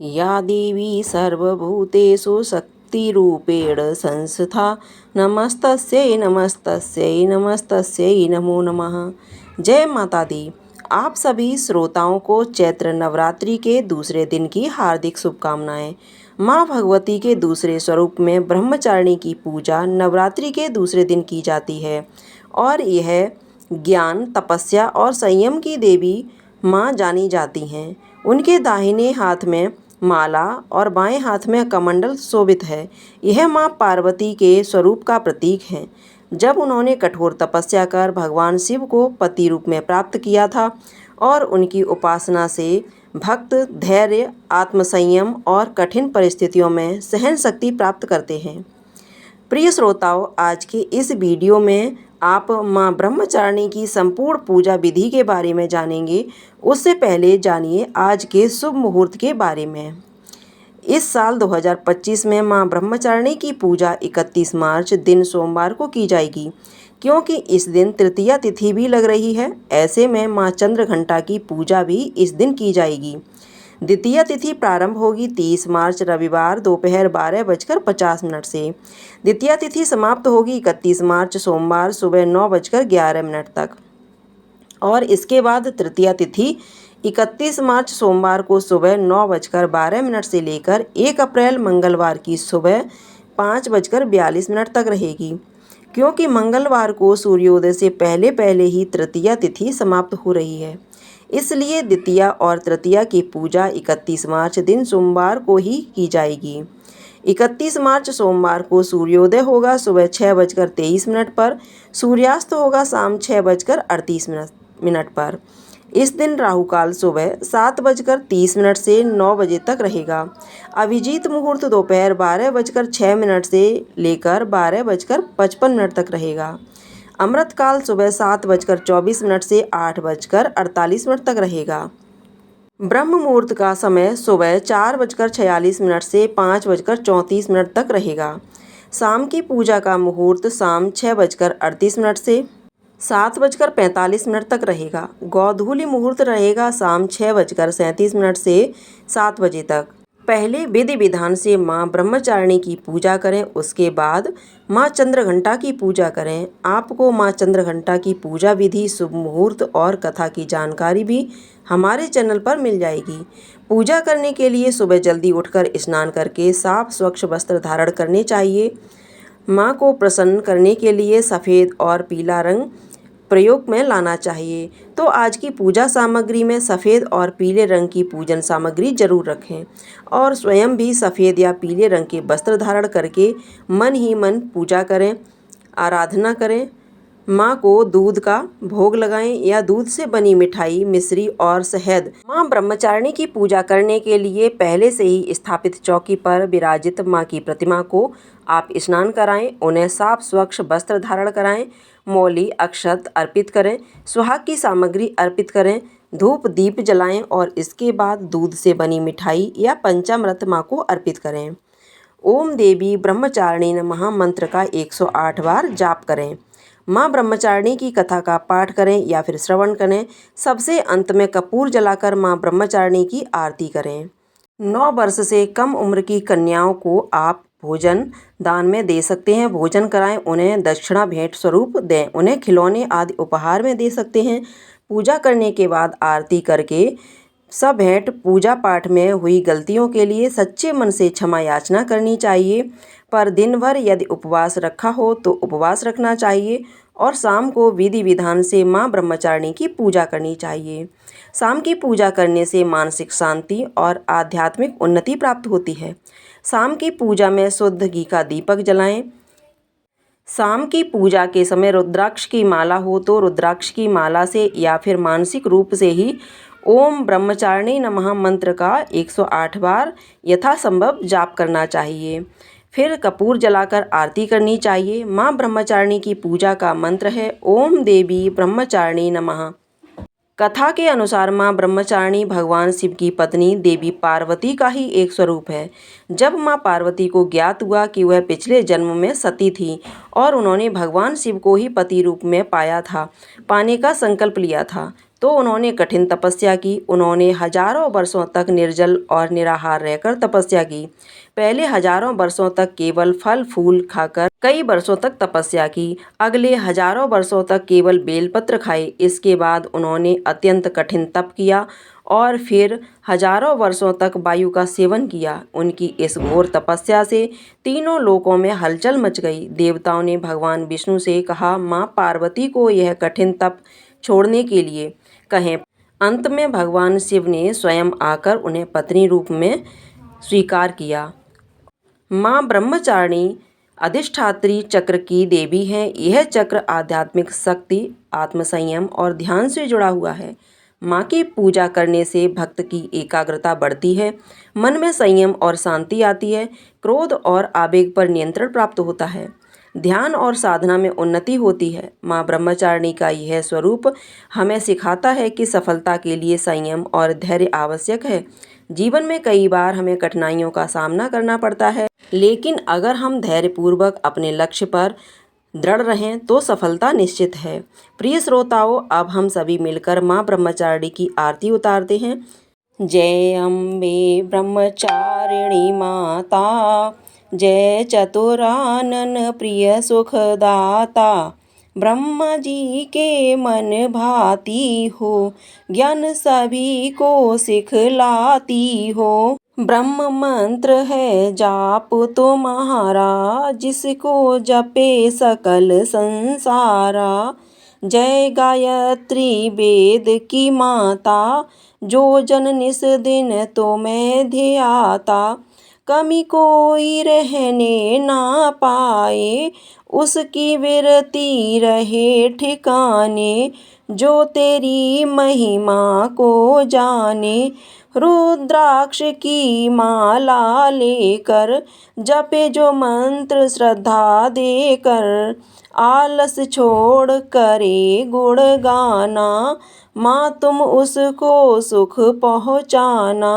या देवी सर्वभूतेषु शक्तिरूपेण संस्था नमस्तस्यै नमस्तस्यै नमस्तस्यै नमो नमः। जय माता दी। आप सभी श्रोताओं को चैत्र नवरात्रि के दूसरे दिन की हार्दिक शुभकामनाएं। माँ भगवती के दूसरे स्वरूप में ब्रह्मचारिणी की पूजा नवरात्रि के दूसरे दिन की जाती है और यह ज्ञान, तपस्या और संयम की देवी माँ जानी जाती हैं। उनके दाहिने हाथ में माला और बाएं हाथ में कमंडल शोभित है। यह माँ पार्वती के स्वरूप का प्रतीक है। जब उन्होंने कठोर तपस्या कर भगवान शिव को पति रूप में प्राप्त किया था और उनकी उपासना से भक्त धैर्य, आत्मसंयम और कठिन परिस्थितियों में सहन शक्ति प्राप्त करते हैं। प्रिय श्रोताओं, आज के इस वीडियो में आप माँ ब्रह्मचारिणी की संपूर्ण पूजा विधि के बारे में जानेंगे। उससे पहले जानिए आज के शुभ मुहूर्त के बारे में। इस साल 2025 में माँ ब्रह्मचारिणी की पूजा 31 मार्च दिन सोमवार को की जाएगी, क्योंकि इस दिन तृतीया तिथि भी लग रही है। ऐसे में माँ चंद्रघंटा की पूजा भी इस दिन की जाएगी। द्वितीया तिथि प्रारंभ होगी 30 मार्च रविवार दोपहर 12:50 से। द्वितीया तिथि समाप्त होगी 31 मार्च सोमवार सुबह 9:11 तक और इसके बाद तृतीया तिथि 31 मार्च सोमवार को सुबह 9:12 से लेकर 1 अप्रैल मंगलवार की सुबह 5:42 तक रहेगी। क्योंकि मंगलवार को सूर्योदय से पहले पहले ही तृतीया तिथि समाप्त हो रही है, इसलिए द्वितीया और तृतीया की पूजा 31 मार्च दिन सोमवार को ही की जाएगी। 31 मार्च सोमवार को सूर्योदय होगा सुबह 6:23 पर, सूर्यास्त होगा शाम 6:38 पर। इस दिन राहु काल सुबह 7:30 से 9 बजे तक रहेगा। अभिजीत मुहूर्त दोपहर 12:06 से लेकर 12:55 तक रहेगा। अमृत काल सुबह 7:24 से 8:48 तक रहेगा। ब्रह्म मुहूर्त का समय सुबह 4:46 से 5:34 तक रहेगा। शाम की पूजा का मुहूर्त शाम 6:38 से 7:45 तक रहेगा। गोधूली मुहूर्त रहेगा शाम 6:37 से 7 बजे तक। पहले विधि विधान से माँ ब्रह्मचारिणी की पूजा करें, उसके बाद माँ चंद्रघंटा की पूजा करें। आपको माँ चंद्रघंटा की पूजा विधि, शुभ मुहूर्त और कथा की जानकारी भी हमारे चैनल पर मिल जाएगी। पूजा करने के लिए सुबह जल्दी उठकर स्नान करके साफ स्वच्छ वस्त्र धारण करने चाहिए। माँ को प्रसन्न करने के लिए सफ़ेद और पीला रंग प्रयोग में लाना चाहिए। तो आज की पूजा सामग्री में सफ़ेद और पीले रंग की पूजन सामग्री जरूर रखें और स्वयं भी सफ़ेद या पीले रंग के वस्त्र धारण करके मन ही मन पूजा करें, आराधना करें। माँ को दूध का भोग लगाएं या दूध से बनी मिठाई, मिश्री और शहद। माँ ब्रह्मचारिणी की पूजा करने के लिए पहले से ही स्थापित चौकी पर विराजित माँ की प्रतिमा को आप स्नान कराएं, उन्हें साफ स्वच्छ वस्त्र धारण कराएं, मौली अक्षत अर्पित करें, सुहाग की सामग्री अर्पित करें, धूप दीप जलाएं और इसके बाद दूध से बनी मिठाई या पंचामृत माँ को अर्पित करें। ओम देवी ब्रह्मचारिणी नमः मंत्र का 108 बार जाप करें। माँ ब्रह्मचारिणी की कथा का पाठ करें या फिर श्रवण करें। सबसे अंत में कपूर जलाकर माँ ब्रह्मचारिणी की आरती करें। 9 वर्ष से कम उम्र की कन्याओं को आप भोजन दान में दे सकते हैं। भोजन कराएं, उन्हें दक्षिणा भेंट स्वरूप दें, उन्हें खिलौने आदि उपहार में दे सकते हैं। पूजा करने के बाद आरती करके सब भेंट पूजा पाठ में हुई गलतियों के लिए सच्चे मन से क्षमा याचना करनी चाहिए। पर दिन भर यदि उपवास रखा हो तो उपवास रखना चाहिए और शाम को विधि विधान से माँ ब्रह्मचारिणी की पूजा करनी चाहिए। शाम की पूजा करने से मानसिक शांति और आध्यात्मिक उन्नति प्राप्त होती है। शाम की पूजा में शुद्ध घी का दीपक जलाएं। शाम की पूजा के समय रुद्राक्ष की माला हो तो रुद्राक्ष की माला से या फिर मानसिक रूप से ही ओम ब्रह्मचारिणी नमः मंत्र का 108 बार यथासंभव जाप करना चाहिए। फिर कपूर जलाकर आरती करनी चाहिए। माँ ब्रह्मचारिणी की पूजा का मंत्र है ओम देवी ब्रह्मचारिणी नमः। कथा के अनुसार माँ ब्रह्मचारिणी भगवान शिव की पत्नी देवी पार्वती का ही एक स्वरूप है। जब माँ पार्वती को ज्ञात हुआ कि वह पिछले जन्म में सती थी और उन्होंने भगवान शिव को ही पति रूप में पाने का संकल्प लिया था, तो उन्होंने कठिन तपस्या की। उन्होंने हजारों वर्षों तक निर्जल और निराहार रहकर तपस्या की। पहले हजारों वर्षों तक केवल फल फूल खाकर कई वर्षों तक तपस्या की। अगले हजारों वर्षों तक केवल बेलपत्र खाए। इसके बाद उन्होंने अत्यंत कठिन तप किया और फिर हजारों वर्षों तक वायु का सेवन किया। उनकी इस घोर तपस्या से तीनों लोकों में हलचल मच गई। देवताओं ने भगवान विष्णु से कहा, माँ पार्वती को यह कठिन तप छोड़ने के लिए कहें। अंत में भगवान शिव ने स्वयं आकर उन्हें पत्नी रूप में स्वीकार किया। माँ ब्रह्मचारिणी अधिष्ठात्री चक्र की देवी हैं। यह चक्र आध्यात्मिक शक्ति, आत्मसंयम और ध्यान से जुड़ा हुआ है। माँ की पूजा करने से भक्त की एकाग्रता बढ़ती है, मन में संयम और शांति आती है, क्रोध और आवेग पर नियंत्रण प्राप्त होता है, ध्यान और साधना में उन्नति होती है। माँ ब्रह्मचारिणी का यह स्वरूप हमें सिखाता है कि सफलता के लिए संयम और धैर्य आवश्यक है। जीवन में कई बार हमें कठिनाइयों का सामना करना पड़ता है, लेकिन अगर हम धैर्यपूर्वक अपने लक्ष्य पर दृढ़ रहें तो सफलता निश्चित है। प्रिय श्रोताओं, अब हम सभी मिलकर माँ ब्रह्मचारिणी की आरती उतारते हैं। जय अम्बे ब्रह्मचारिणी माता, जय चतुरानन प्रिय सुखदाता। ब्रह्मा जी के मन भाती हो, ज्ञान सभी को सिखलाती हो। ब्रह्म मंत्र है जाप तुम्हारा, जिसको जपे सकल संसारा। जय गायत्री वेद की माता, जो जन निस दिन तुम्हें ध्याता। कमी कोई रहने ना पाए, उसकी विरती रहे ठिकाने। जो तेरी महिमा को जाने, रुद्राक्ष की माला लेकर जपे जो मंत्र श्रद्धा देकर। आलस छोड़ करे गुण गाना, माँ तुम उसको सुख पहुँचाना।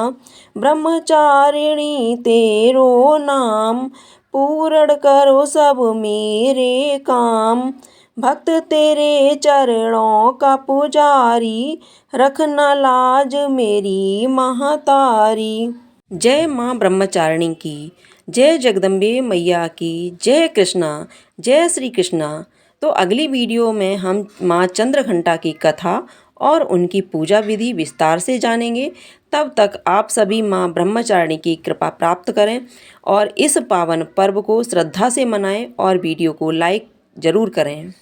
ब्रह्मचारिणी तेरो नाम, पूर्ण करो सब मेरे काम। भक्त तेरे चरणों का पुजारी, रखना लाज मेरी महतारी। जय माँ ब्रह्मचारिणी की, जय जगदम्बे मैया की, जय कृष्णा, जय श्री कृष्णा। तो अगली वीडियो में हम माँ चंद्रघंटा की कथा और उनकी पूजा विधि विस्तार से जानेंगे। तब तक आप सभी माँ ब्रह्मचारिणी की कृपा प्राप्त करें और इस पावन पर्व को श्रद्धा से मनाएं और वीडियो को लाइक ज़रूर करें।